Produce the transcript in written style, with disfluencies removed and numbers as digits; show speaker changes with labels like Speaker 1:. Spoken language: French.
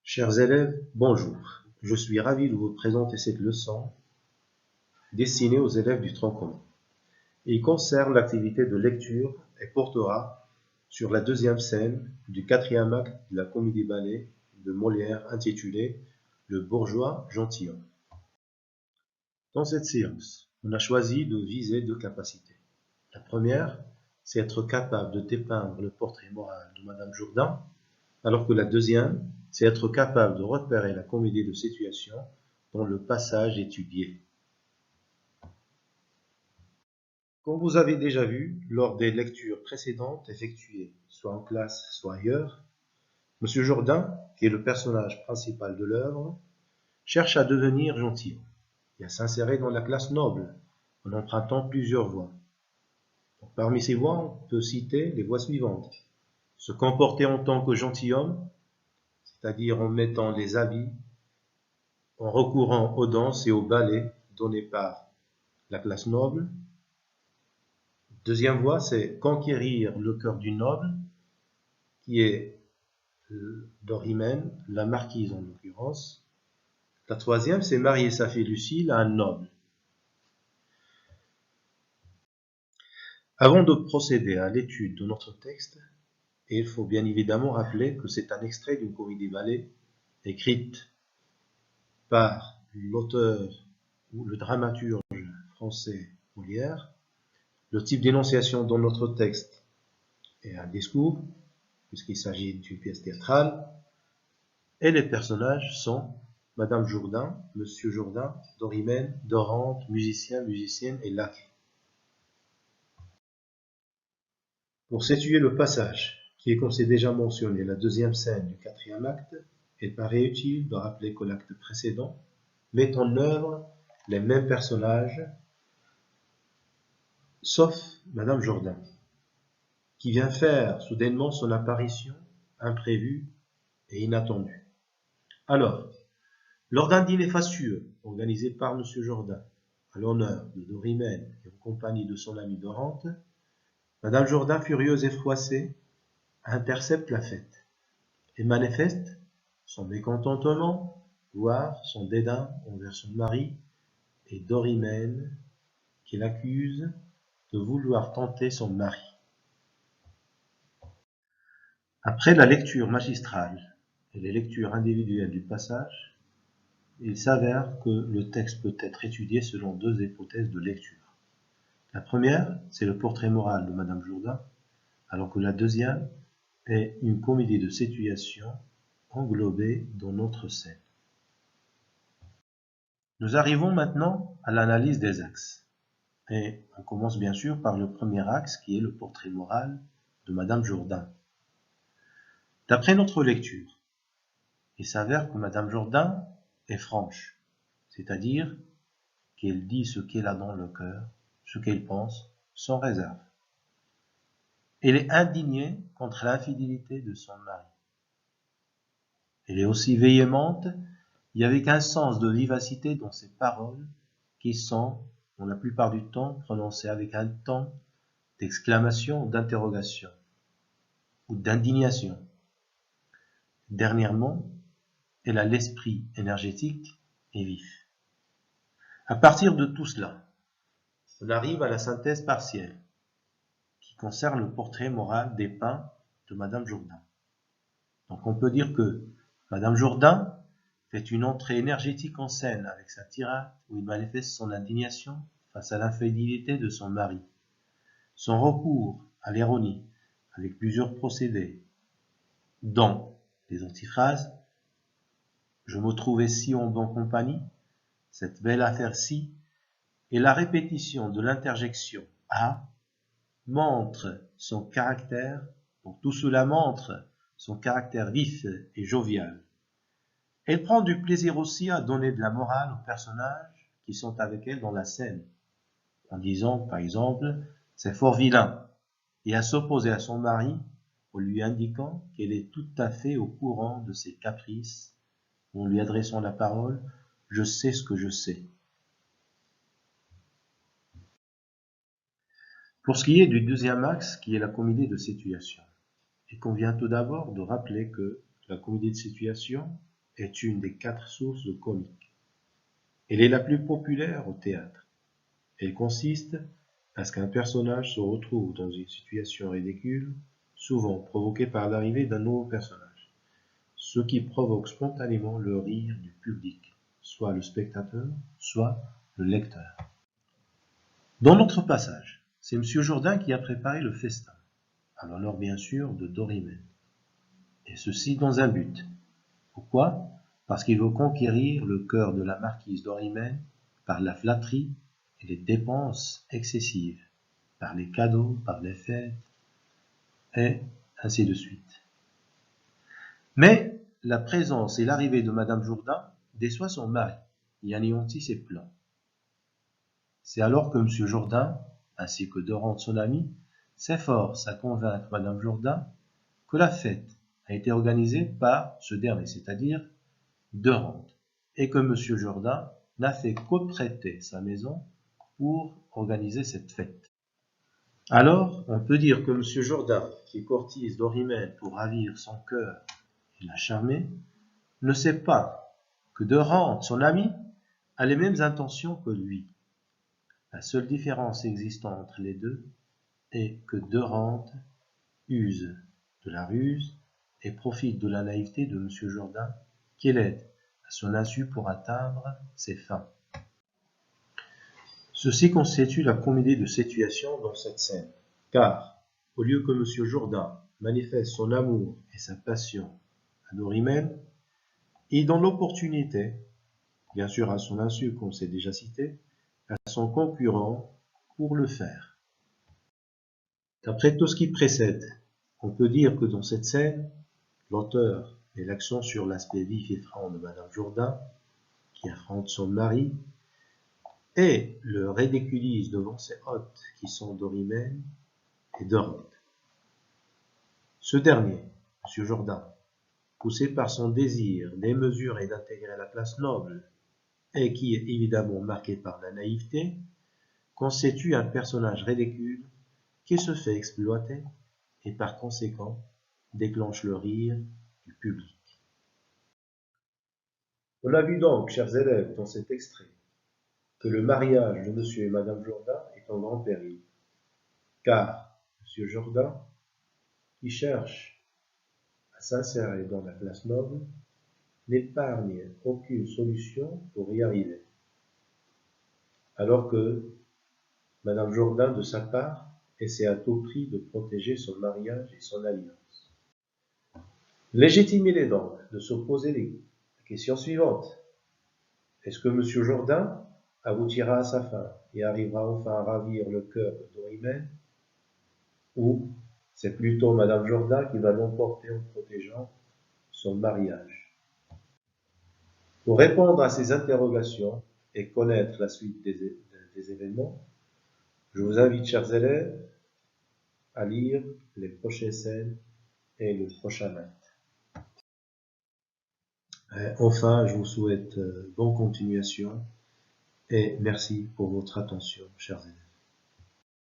Speaker 1: Chers élèves, bonjour. Je suis ravi de vous présenter cette leçon destinée aux élèves du tronc commun. Il concerne l'activité de lecture et portera sur la deuxième scène du quatrième acte de la comédie-ballet de Molière intitulée Le bourgeois gentilhomme. Dans cette séance, on a choisi de viser deux capacités. La première, c'est être capable de dépeindre le portrait moral de Madame Jourdain, alors que la deuxième, c'est être capable de repérer la comédie de situation dans le passage étudié. Comme vous avez déjà vu lors des lectures précédentes effectuées, soit en classe, soit ailleurs, M. Jourdain, qui est le personnage principal de l'œuvre, cherche à devenir gentil et à s'insérer dans la classe noble en empruntant plusieurs voies. Donc, parmi ces voies, on peut citer les voies suivantes. Se comporter en tant que gentilhomme, c'est-à-dire en mettant les habits, en recourant aux danses et aux ballets donnés par la classe noble. Deuxième voie, c'est conquérir le cœur du noble, qui est Dorimène, la marquise en l'occurrence. La troisième, c'est marier sa fille Lucile à un noble. Avant de procéder à l'étude de notre texte, il faut bien évidemment rappeler que c'est un extrait d'une comédie-ballet écrite par l'auteur ou le dramaturge français Molière. Le type d'énonciation dans notre texte est un discours, puisqu'il s'agit d'une pièce théâtrale, et les personnages sont Madame Jourdain, Monsieur Jourdain, Dorimène, Dorante, musicien, musicienne et laquais. Pour situer le passage, qui est comme c'est déjà mentionné, la deuxième scène du quatrième acte, il paraît utile de rappeler que l'acte précédent met en œuvre les mêmes personnages, sauf Madame Jourdain, qui vient faire soudainement son apparition imprévue et inattendue. Alors, lors d'un dîner fastueux organisé par M. Jourdain à l'honneur de Dorimène et en compagnie de son amie Dorante, Madame Jourdain, furieuse et froissée, intercepte la fête et manifeste son mécontentement, voire son dédain envers son mari et Dorimène, qui l'accuse de vouloir tenter son mari. Après la lecture magistrale et les lectures individuelles du passage, il s'avère que le texte peut être étudié selon deux hypothèses de lecture. La première, c'est le portrait moral de Madame Jourdain, alors que la deuxième est une comédie de situation englobée dans notre scène. Nous arrivons maintenant à l'analyse des axes. Et on commence bien sûr par le premier axe qui est le portrait moral de Madame Jourdain. D'après notre lecture, il s'avère que Madame Jourdain est franche, c'est-à-dire qu'elle dit ce qu'elle a dans le cœur, ce qu'elle pense, sans réserve. Elle est indignée contre l'infidélité de son mari. Elle est aussi véhémente et avec un sens de vivacité dans ses paroles qui sont, dans la plupart du temps, prononcées avec un ton d'exclamation ou d'interrogation ou d'indignation. Dernièrement, elle a l'esprit énergétique et vif. À partir de tout cela, on arrive à la synthèse partielle qui concerne le portrait moral dépeint de Madame Jourdain. Donc on peut dire que Madame Jourdain fait une entrée énergétique en scène avec sa tirade où il manifeste son indignation face à l'infidélité de son mari. Son recours à l'ironie avec plusieurs procédés, dont les antiphrases « je me trouvais si en bonne compagnie »,« cette belle affaire-ci » et la répétition de l'interjection « à » montre son caractère, donc tout cela montre son caractère vif et jovial. Elle prend du plaisir aussi à donner de la morale aux personnages qui sont avec elle dans la scène, en disant par exemple « c'est fort vilain » et à s'opposer à son mari en lui indiquant qu'elle est tout à fait au courant de ses caprices, en lui adressant la parole « je sais ce que je sais ». Pour ce qui est du deuxième axe, qui est la comédie de situation, il convient tout d'abord de rappeler que la comédie de situation est une des 4 sources de comique. Elle est la plus populaire au théâtre. Elle consiste à ce qu'un personnage se retrouve dans une situation ridicule, souvent provoquée par l'arrivée d'un nouveau personnage, ce qui provoque spontanément le rire du public, soit le spectateur, soit le lecteur. Dans notre passage, c'est M. Jourdain qui a préparé le festin, à l'honneur bien sûr de Dorimène, et ceci dans un but. Pourquoi? Parce qu'il veut conquérir le cœur de la marquise Dorimène par la flatterie et les dépenses excessives, par les cadeaux, par les fêtes, et ainsi de suite. Mais la présence et l'arrivée de Madame Jourdain déçoit son mari et anéantit ses plans. C'est alors que M. Jourdain, ainsi que Dorante son ami, s'efforcent à convaincre Madame Jourdain que la fête a été organisée par ce dernier, c'est-à-dire Dorante, et que M. Jourdain n'a fait que prêter sa maison pour organiser cette fête. Alors, on peut dire que M. Jourdain, qui courtise Dorimène pour ravir son cœur et la charmer, ne sait pas que Dorante, son ami, a les mêmes intentions que lui. La seule différence existant entre les deux est que Dorante use de la ruse et profite de la naïveté de M. Jourdain, qui l'aide à son insu pour atteindre ses fins. Ceci constitue la comédie de situation dans cette scène, car, au lieu que M. Jourdain manifeste son amour et sa passion à Dorimène, il donne l'opportunité, bien sûr à son insu comme c'est déjà cité, à son concurrent pour le faire. D'après tout ce qui précède, on peut dire que dans cette scène, l'auteur met l'accent sur l'aspect vif et franc de Madame Jourdain, qui affronte son mari, et le ridiculise devant ses hôtes qui sont Dorimène et Dorante. Ce dernier, M. Jourdain, poussé par son désir démesuré d'intégrer la place noble, et qui est évidemment marqué par la naïveté, constitue un personnage ridicule qui se fait exploiter et par conséquent déclenche le rire du public. On a vu donc, chers élèves, dans cet extrait, que le mariage de M. et Mme Jourdain est en grand péril, car M. Jourdain, qui cherche à s'insérer dans la classe noble, n'épargne aucune solution pour y arriver, alors que Mme Jourdain, de sa part, essaie à tout prix de protéger son mariage et son alliance. Légitime il est donc de se poser la question suivante. Est-ce que M. Jourdain aboutira à sa fin et arrivera enfin à ravir le cœur de Dorimène, ou c'est plutôt Mme Jourdain qui va l'emporter en protégeant son mariage? Pour répondre à ces interrogations et connaître la suite des événements, je vous invite, chers élèves, à lire les prochaines scènes et le prochain acte. Enfin, je vous souhaite bonne continuation et merci pour votre attention, chers élèves.